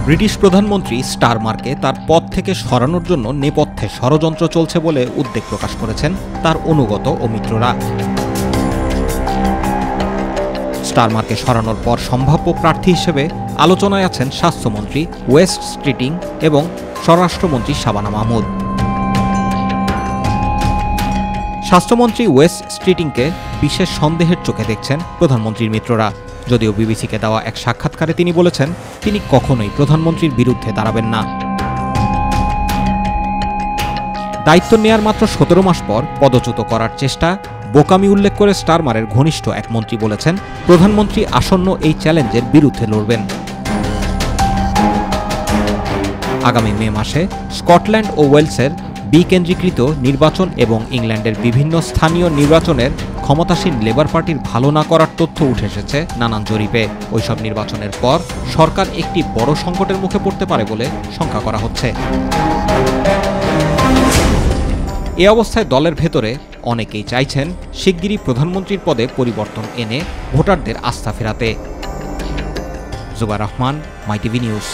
British প্রধানমন্ত্রী স্টারমারকে তার পদ থেকে সরানোর জন্য নেপথ্যে ষড়যন্ত্র চলছে বলে উদ্বেগ প্রকাশ করেছেন তার অনুগত ও মিত্ররা। স্টারমারকে সরানোর পর সম্ভাব্য প্রার্থী হিসেবে আলোচনায় আছেন স্বাস্থ্যমন্ত্রী ওয়েস্ট স্ট্রিটিং এবং স্বরাষ্ট্রমন্ত্রী শাবানা মাহমুদ। স্বাস্থ্যমন্ত্রী ওয়েস্ট স্ট্রিটিংকে বিশেষ সন্দেহের চোখে দেখছেন প্রধানমন্ত্রীর মিত্ররা। যদিও বিবিসিকে দেওয়া এক সাক্ষাৎকারে তিনি বলেছেন তিনি কখনোই প্রধানমন্ত্রীর বিরুদ্ধে দাঁড়াবেন না। দায়িত্ব নেয়ার মাত্র ১৭ মাস পর পদচ্যুত করার চেষ্টা বোকামি উল্লেখ করে স্টারমারের ঘনিষ্ঠ এক মন্ত্রী বলেছেন প্রধানমন্ত্রী আসন্ন এই চ্যালেঞ্জের বিরুদ্ধে লড়বেন। আগামী মে মাসে স্কটল্যান্ড ও ওয়েলসের বিকেন্দ্রীকৃত নির্বাচন এবং ইংল্যান্ডের বিভিন্ন স্থানীয় নির্বাচনের ক্ষমতাসীন লেবার পার্টির ভালো না করার তথ্য উঠে এসেছে নানান জরিপে। ওইসব নির্বাচনের পর সরকার একটি বড় সংকটের মুখে পড়তে পারে বলে শঙ্কা করা হচ্ছে। এ অবস্থায় দলের ভেতরে অনেকেই চাইছেন শিগগিরই প্রধানমন্ত্রীর পদে পরিবর্তন এনে ভোটারদের আস্থা ফেরাতে। জুবাইর রহমান, মাই টিভি নিউজ।